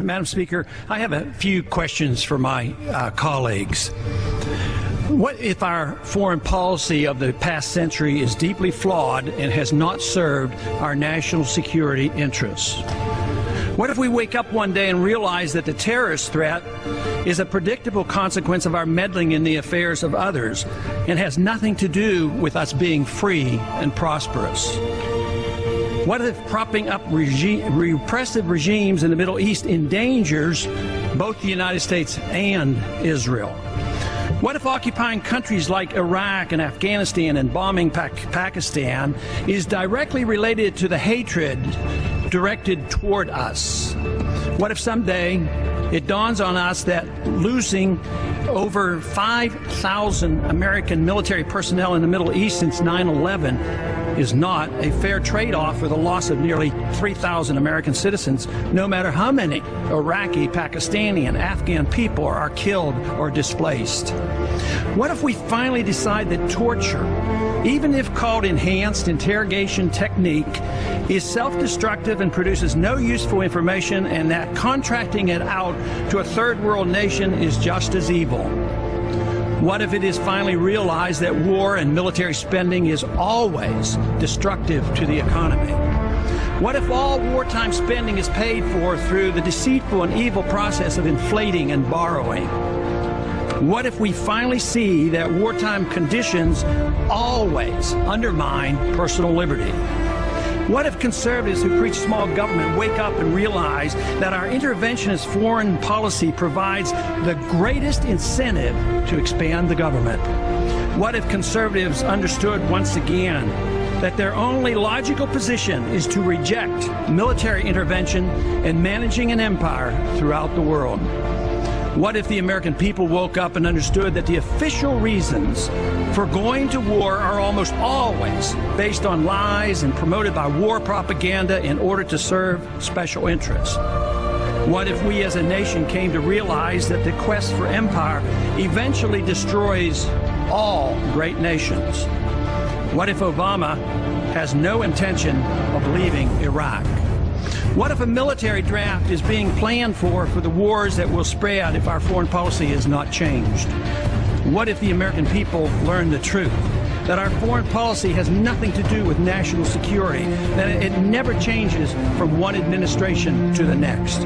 Madam Speaker, I have a few questions for my colleagues. What if our foreign policy of the past century is deeply flawed and has not served our national security interests? What if we wake up one day and realize that the terrorist threat is a predictable consequence of our meddling in the affairs of others and has nothing to do with us being free and prosperous? What if propping up repressive regimes in the Middle East endangers both the United States and Israel? What if occupying countries like Iraq and Afghanistan and bombing Pakistan is directly related to the hatred directed toward us? What if someday it dawns on us that losing over 5,000 American military personnel in the Middle East since 9/11 is not a fair trade-off for the loss of nearly 3,000 American citizens, no matter how many Iraqi, Pakistani, and Afghan people are killed or displaced? What if we finally decide that torture, even if called enhanced interrogation technique, is self-destructive and produces no useful information, and that contracting it out to a third world nation is just as evil? What if it is finally realized that war and military spending is always destructive to the economy? What if all wartime spending is paid for through the deceitful and evil process of inflating and borrowing? What if we finally see that wartime conditions always undermine personal liberty? What if conservatives who preach small government wake up and realize that our interventionist foreign policy provides the greatest incentive to expand the government? What if conservatives understood once again that their only logical position is to reject military intervention and managing an empire throughout the world? What if the American people woke up and understood that the official reasons for going to war are almost always based on lies and promoted by war propaganda in order to serve special interests? What if we as a nation came to realize that the quest for empire eventually destroys all great nations? What if Obama has no intention of leaving Iraq? What if a military draft is being planned for the wars that will spread if our foreign policy is not changed? What if the American people learn the truth, that our foreign policy has nothing to do with national security, that it never changes from one administration to the next?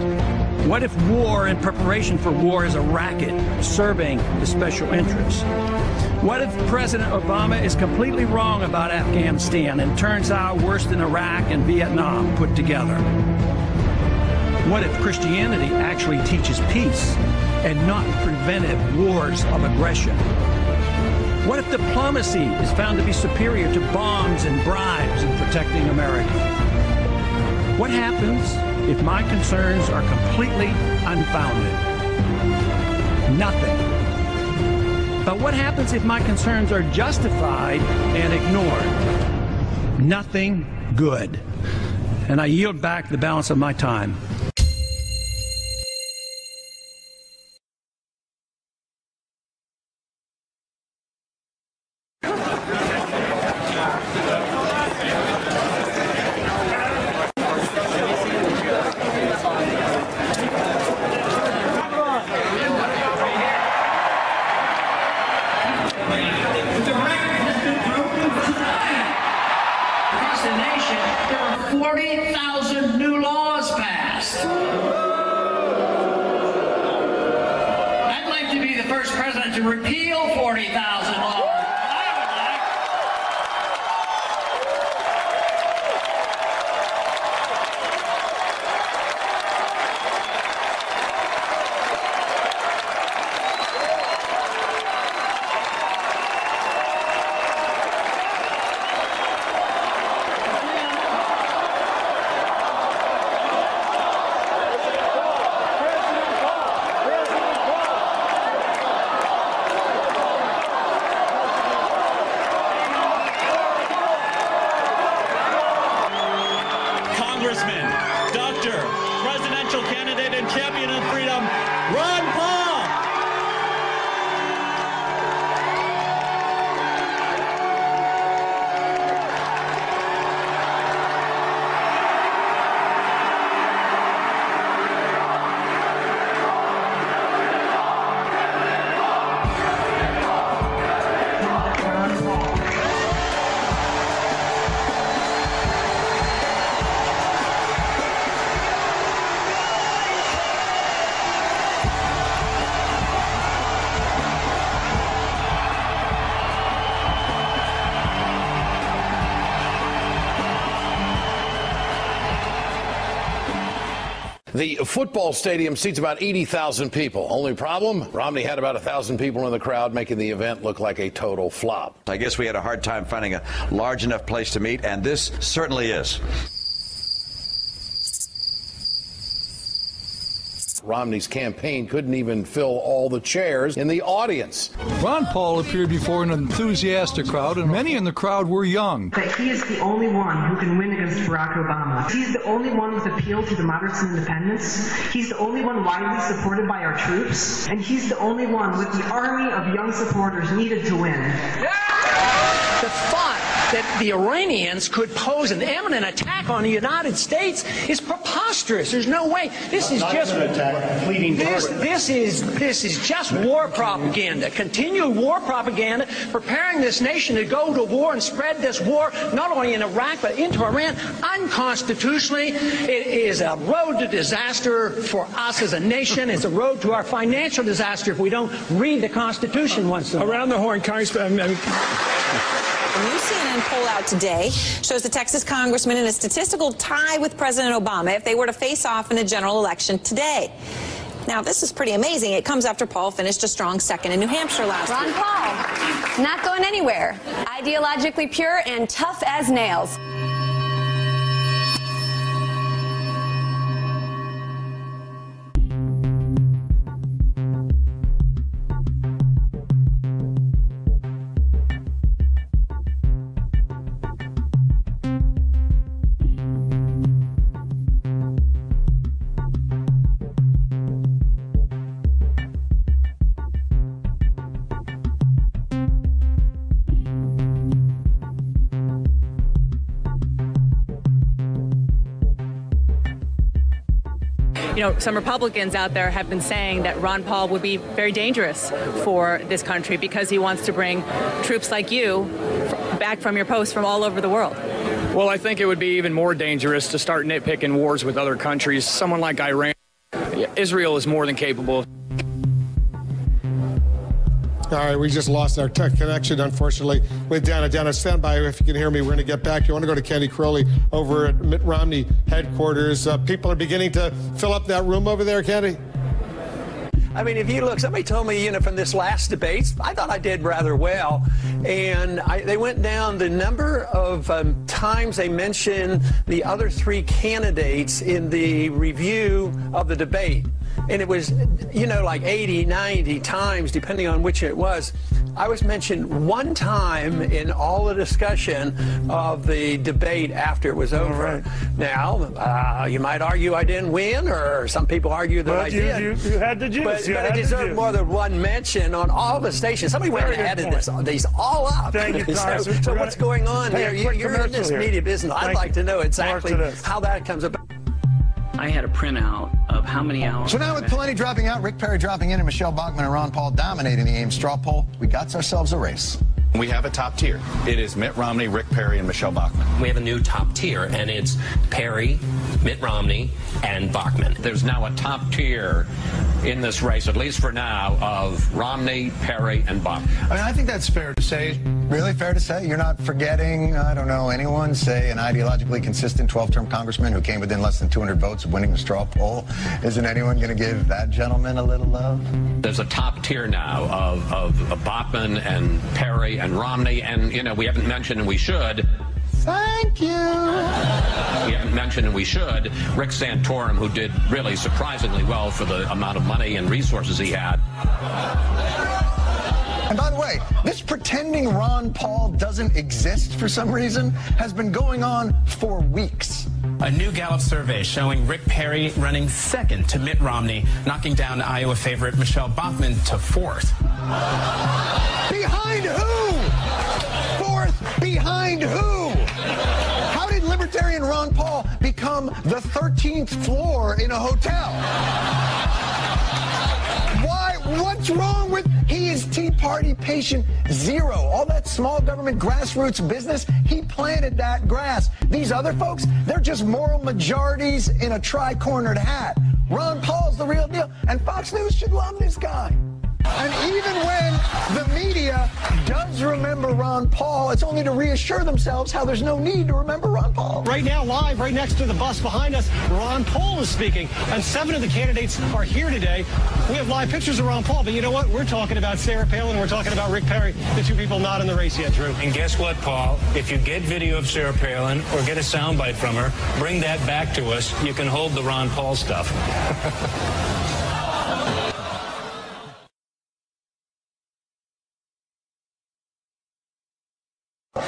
What if war and preparation for war is a racket serving the special interests? What if President Obama is completely wrong about Afghanistan and turns out worse than Iraq and Vietnam put together? What if Christianity actually teaches peace and not preventive wars of aggression? What if diplomacy is found to be superior to bombs and bribes in protecting America? What happens if my concerns are completely unfounded? Nothing. But what happens if my concerns are justified and ignored? Nothing good. And I yield back the balance of my time. Across the nation, there are 40,000 new laws passed. I'd like to be the first president to repeal 40,000 laws. The football stadium seats about 80,000 people. Only problem, Romney had about 1,000 people in the crowd, making the event look like a total flop. I guess we had a hard time finding a large enough place to meet, and this certainly is. Romney's campaign couldn't even fill all the chairs in the audience. Ron Paul appeared before an enthusiastic crowd, and many in the crowd were young. That he is the only one who can win against Barack Obama. He's the only one with appeal to the moderates and independents. He's the only one widely supported by our troops. And he's the only one with the army of young supporters needed to win. The thought that the Iranians could pose an imminent attack on the United States is preposterous. There's no way. This is just this is just war propaganda. Continued war propaganda, preparing this nation to go to war and spread this war not only in Iraq but into Iran unconstitutionally. It is a road to disaster for us as a nation. It's a road to our financial disaster if we don't read the Constitution once in a while. Around the horn, Congressman. A new CNN poll out today shows the Texas congressman in a statistical tie with President Obama if they were to face off in the general election today. Now, this is pretty amazing. It comes after Paul finished a strong second in New Hampshire last week. Ron Paul, not going anywhere. Ideologically pure and tough as nails. You know, some Republicans out there have been saying that Ron Paul would be very dangerous for this country because he wants to bring troops like you back from your post from all over the world. Well, I think it would be even more dangerous to start nitpicking wars with other countries. Someone like Iran, Israel is more than capable. All right, we just lost our tech connection, unfortunately, with Dana. Dana, stand by if you can hear me. We're going to get back. You want to go to Candy Crowley over at Mitt Romney headquarters. People are beginning to fill up that room over there, Candy. I mean, if you look, somebody told me, from this last debate, I thought I did rather well. And they went down the number of times they mentioned the other three candidates in the review of the debate. And it was, like 80, 90 times, depending on which it was. I was mentioned one time in all the discussion of the debate after it was over. Right. Now, you might argue I didn't win, or some people argue that I did. You had the juice. But it deserved more than one mention on all the stations. Somebody went and added these all up. Thank you, so what's going on here? You're in this media business. I'd like to know exactly how that comes about. I had a printout of how many hours. So now with Pelini dropping out, Rick Perry dropping in, and Michelle Bachmann and Ron Paul dominating the Ames straw poll, we got ourselves a race. We have a top tier. It is Mitt Romney, Rick Perry, and Michelle Bachmann. We have a new top tier, and it's Perry, Mitt Romney, and Bachmann. There's now a top tier in this race, at least for now, of Romney, Perry, and Bachmann. I mean, I think that's fair to say. Really fair to say? You're not forgetting, I don't know, anyone, say an ideologically consistent 12-term congressman who came within less than 200 votes of winning the straw poll? Isn't anyone going to give that gentleman a little love? There's a top tier now of Bachmann and Perry and Romney, and, we haven't mentioned, and we should. Thank you. We haven't mentioned, and we should, Rick Santorum, who did really surprisingly well for the amount of money and resources he had. And by the way, this pretending Ron Paul doesn't exist for some reason has been going on for weeks. A new Gallup survey showing Rick Perry running second to Mitt Romney, knocking down Iowa favorite Michelle Bachmann to fourth. Behind who? Fourth behind who? How did Libertarian Ron Paul become the 13th floor in a hotel? Why? What's wrong with... He is Tea Party patient zero. All that small government grassroots business, he planted that grass. These other folks, they're just moral majorities in a tri-cornered hat. Ron Paul's the real deal, and Fox News should love this guy. And even when the media does remember remember Ron Paul. It's only to reassure themselves how there's no need to remember Ron Paul. Right now, live, right next to the bus behind us, Ron Paul is speaking. And 7 of the candidates are here today. We have live pictures of Ron Paul, but you know what? We're talking about Sarah Palin. We're talking about Rick Perry, the two people not in the race yet, Drew. And guess what, Paul? If you get video of Sarah Palin or get a soundbite from her, bring that back to us. You can hold the Ron Paul stuff.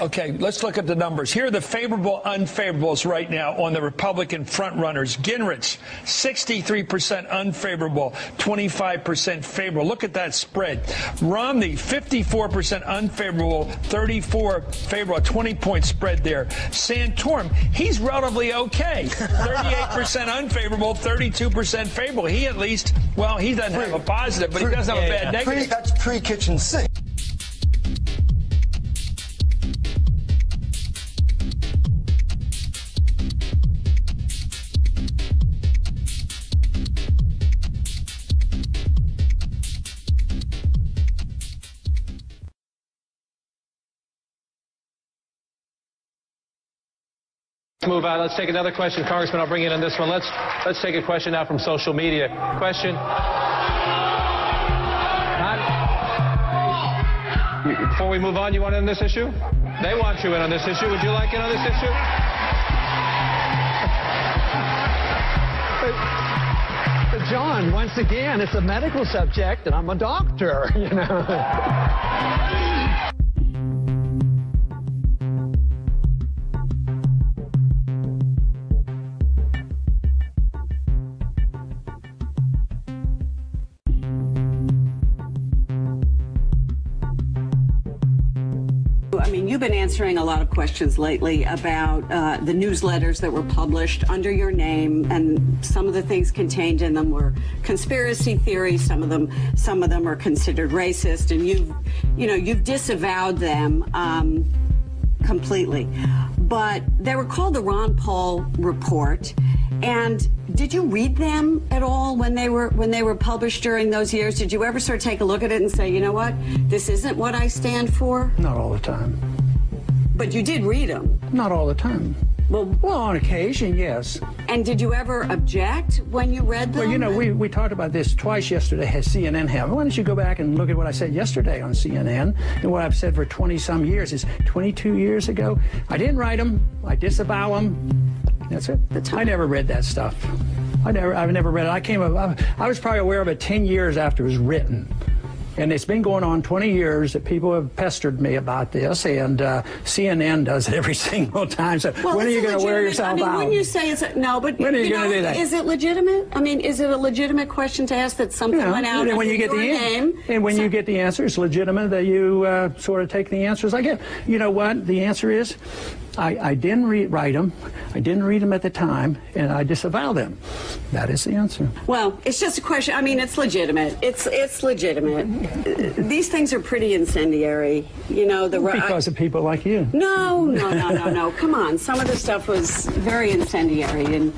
Okay, let's look at the numbers. Here are the favorable, unfavorables right now on the Republican frontrunners. Gingrich, 63% unfavorable, 25% favorable. Look at that spread. Romney, 54% unfavorable, 34 favorable, 20-point spread there. Santorum, he's relatively okay. 38% unfavorable, 32% favorable. He at least, well, he doesn't have a positive, but he does have a bad negative. That's pre-kitchen sink. Move on. Let's take another question. Congressman, I'll bring in on this one. Let's take a question now from social media. Question. Before we move on, you want in on this issue? They want you in on this issue. Would you like in on this issue? John, once again, it's a medical subject, and I'm a doctor, you know. I mean, you've been answering a lot of questions lately about the newsletters that were published under your name, and some of the things contained in them were conspiracy theories. Some of them are considered racist, and you've disavowed them completely. But they were called the Ron Paul Report. And did you read them at all when they were published during those years? Did you ever sort of take a look at it and say, you know what, this isn't what I stand for? Not all the time. But you did read them? Not all the time. Well, on occasion, yes. And did you ever object when you read them? Well, you know, we talked about this twice yesterday at CNN. Why don't you go back and look at what I said yesterday on CNN and what I've said for 20-some years. Is 22 years ago. I didn't write them. I disavow them. That's it. I never read that stuff. I've never read it. I was probably aware of it 10 years after it was written. And it's been going on 20 years that people have pestered me about this, and CNN does it every single time. So well, when are you going to wear yourself out? When you say it's no, but when are you going to do that? Is it legitimate? I mean, is it a legitimate question to ask that something went out and when you get your name? And when you get the answer, it's legitimate that you sort of take the answers I get. You know what? The answer is, I didn't write them. I didn't read them at the time, and I disavow them. That is the answer. Well, it's just a question. I mean, it's legitimate. It's legitimate. These things are pretty incendiary. You know, because of people like you. No. Come on. Some of the stuff was very incendiary, and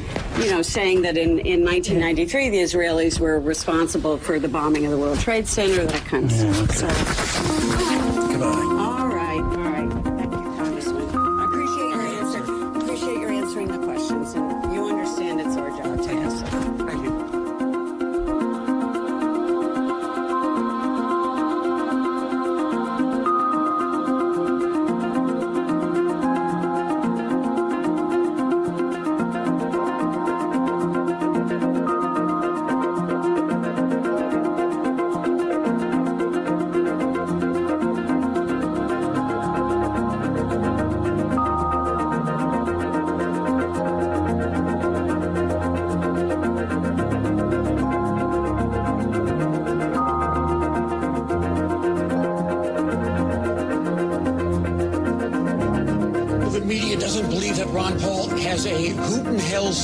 saying that in 1993 the Israelis were responsible for the bombing of the World Trade Center, that kind of stuff. So. Goodbye. All right. Thank you, Congressman. I appreciate your answer. Appreciate your answering the questions, and you understand it's our job to answer. Thank you.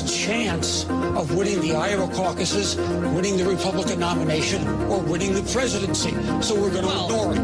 Chance of winning the Iowa caucuses, winning the Republican nomination, or winning the presidency. So we're going to ignore it.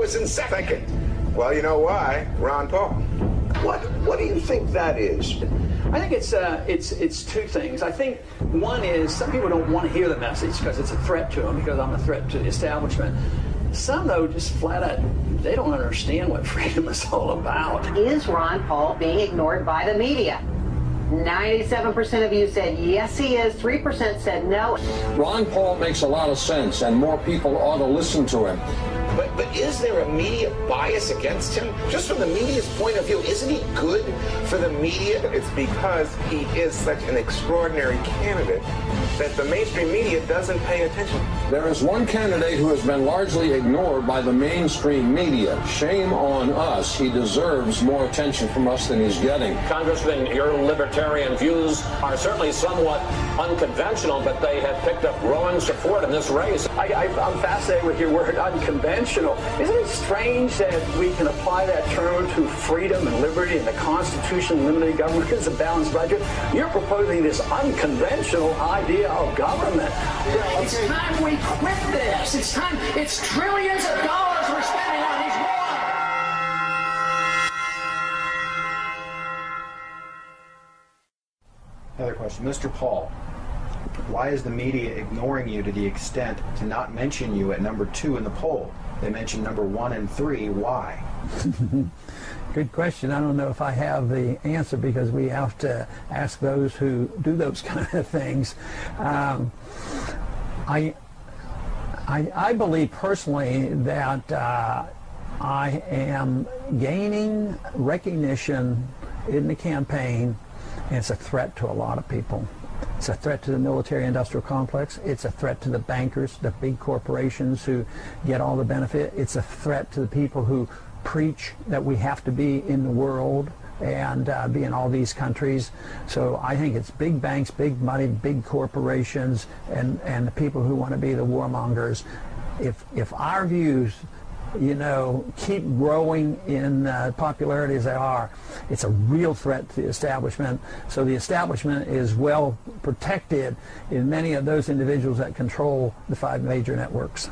was in second. Well, you know why? Ron Paul. What do you think that is? I think it's two things. I think one is some people don't want to hear the message because it's a threat to them, because I'm a threat to the establishment. Some, though, just flat out, they don't understand what freedom is all about. Is Ron Paul being ignored by the media? 97% of you said yes, he is. 3% said no. Ron Paul makes a lot of sense, and more people ought to listen to him. But is there a media bias against him? Just from the media's point of view, isn't he good for the media? It's because he is such an extraordinary candidate that the mainstream media doesn't pay attention. There is one candidate who has been largely ignored by the mainstream media. Shame on us. He deserves more attention from us than he's getting. Congressman, your libertarian views are certainly somewhat unconventional, but they have picked up growing support in this race. I'm fascinated with your word unconventional. Isn't it strange that we can apply that term to freedom and liberty and the Constitution, limited government is a balanced budget? You're proposing this unconventional idea of government. It's time we quit this. It's time. It's trillions of dollars we're spending on these wars. Another question. Mr. Paul, why is the media ignoring you to the extent to not mention you at number 2 in the poll? They mentioned number 1 and 3. Why? Good question. I don't know if I have the answer, because we have to ask those who do those kind of things. I believe personally that I am gaining recognition in the campaign, and it's a threat to a lot of people. It's a threat to the military-industrial complex. It's a threat to the bankers, the big corporations who get all the benefit. It's a threat to the people who preach that we have to be in the world and be in all these countries. So I think it's big banks, big money, big corporations, and the people who want to be the warmongers. If our views, you know, keep growing in popularity as they are, it's a real threat to the establishment. So the establishment is well protected in many of those individuals that control the 5 major networks.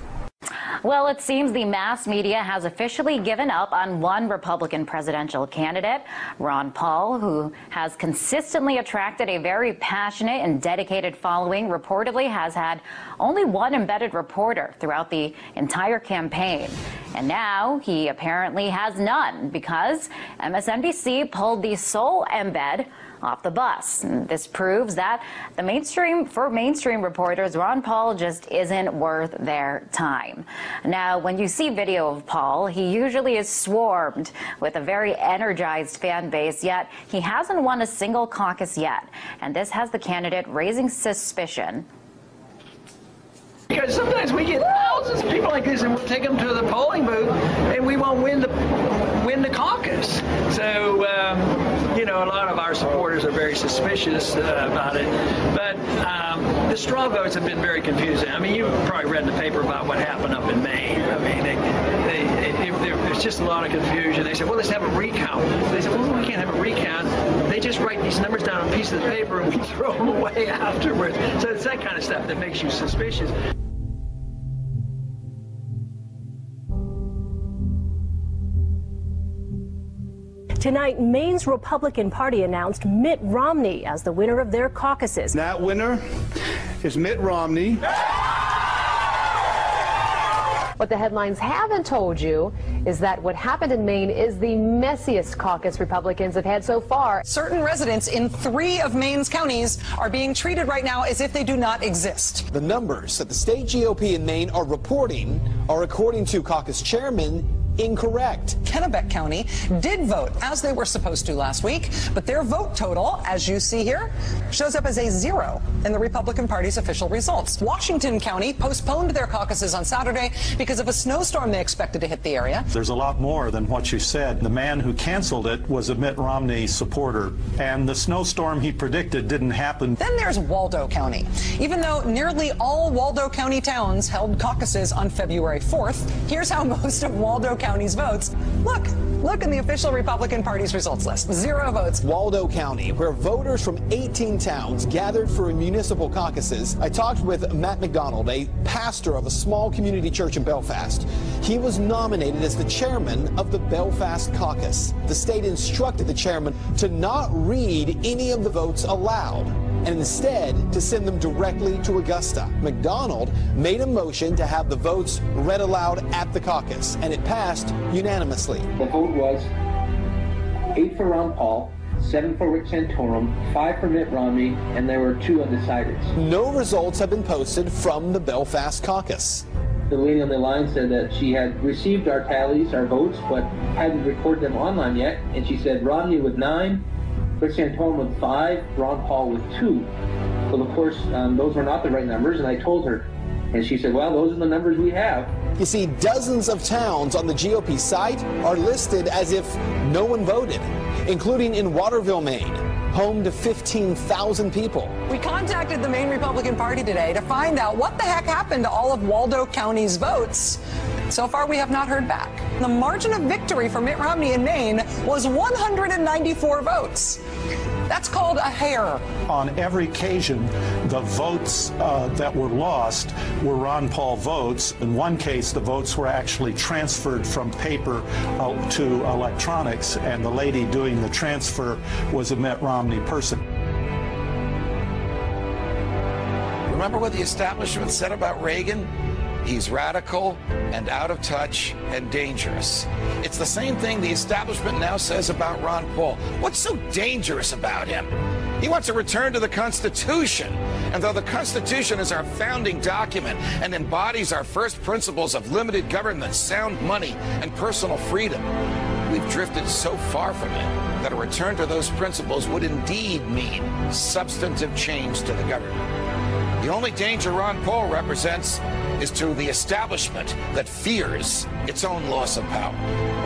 Well, it seems the mass media has officially given up on one Republican presidential candidate, Ron Paul, who has consistently attracted a very passionate and dedicated following, reportedly has had only one embedded reporter throughout the entire campaign. And now he apparently has none, because MSNBC pulled the sole embed off the bus. And this proves that for mainstream reporters, Ron Paul just isn't worth their time. Now, when you see video of Paul, he usually is swarmed with a very energized fan base, yet he hasn't won a single caucus yet. And this has the candidate raising suspicion. Because sometimes we get thousands of people like this, and we'll take them to the polling booth, and we won't win the caucus. So, you know, a lot of our supporters are very suspicious about it. But the straw votes have been very confusing. I mean, you've probably read in the paper about what happened up in Maine. I mean, there's just a lot of confusion. They said, well, let's have a recount. They said, well, we can't have a recount. They just write these numbers down on pieces of paper, and we throw them away afterwards. So it's that kind of stuff that makes you suspicious. Tonight, Maine's Republican Party announced Mitt Romney as the winner of their caucuses. That winner is Mitt Romney. What the headlines haven't told you is that what happened in Maine is the messiest caucus Republicans have had so far. Certain residents in 3 of Maine's counties are being treated right now as if they do not exist. The numbers that the state GOP in Maine are reporting are, according to caucus chairman, incorrect. Kennebec County did vote as they were supposed to last week, but their vote total, as you see here, shows up as a 0 in the Republican Party's official results. Washington County postponed their caucuses on Saturday because of a snowstorm they expected to hit the area. There's a lot more than what you said. The man who canceled it was a Mitt Romney supporter, and the snowstorm he predicted didn't happen. Then there's Waldo County. Even though nearly all Waldo County towns held caucuses on February 4th, here's how most of Waldo County's votes. Look in the official Republican Party's results list. 0 votes. Waldo County, where voters from 18 towns gathered for municipal caucuses. I talked with Matt McDonald, a pastor of a small community church in Belfast. He was nominated as the chairman of the Belfast caucus. The state instructed the chairman to not read any of the votes aloud, and instead to send them directly to Augusta. McDonald made a motion to have the votes read aloud at the caucus, and it passed unanimously. The vote was 8 for Ron Paul, 7 for Rick Santorum, 5 for Mitt Romney, and there were 2 undecideds. No results have been posted from the Belfast caucus. The lady on the line said that she had received our tallies, our votes, but hadn't recorded them online yet, and she said Romney with 9, Rick Santorum with 5, Ron Paul with 2. Well, of course, those were not the right numbers, and I told her. And she said, well, those are the numbers we have. You see, dozens of towns on the GOP site are listed as if no one voted, including in Waterville, Maine, home to 15,000 people. We contacted the Maine Republican Party today to find out what the heck happened to all of Waldo County's votes. So far, we have not heard back. The margin of victory for Mitt Romney in Maine was 194 votes. That's called a hair. On every occasion, the votes that were lost were Ron Paul votes. In one case, the votes were actually transferred from paper to electronics, and the lady doing the transfer was a Mitt Romney person. Remember what the establishment said about Reagan? He's radical and out of touch and dangerous. It's the same thing the establishment now says about Ron Paul. What's so dangerous about him? He wants a return to the Constitution. And though the Constitution is our founding document and embodies our first principles of limited government, sound money, and personal freedom, we've drifted so far from it that a return to those principles would indeed mean substantive change to the government. The only danger Ron Paul represents is to the establishment that fears its own loss of power.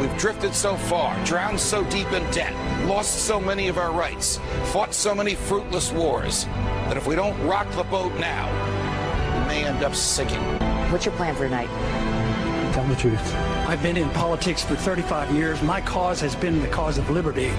We've drifted so far, drowned so deep in debt, lost so many of our rights, fought so many fruitless wars, that if we don't rock the boat now, we may end up sinking. What's your plan for tonight? Tell the truth. I've been in politics for 35 years. My cause has been the cause of liberty.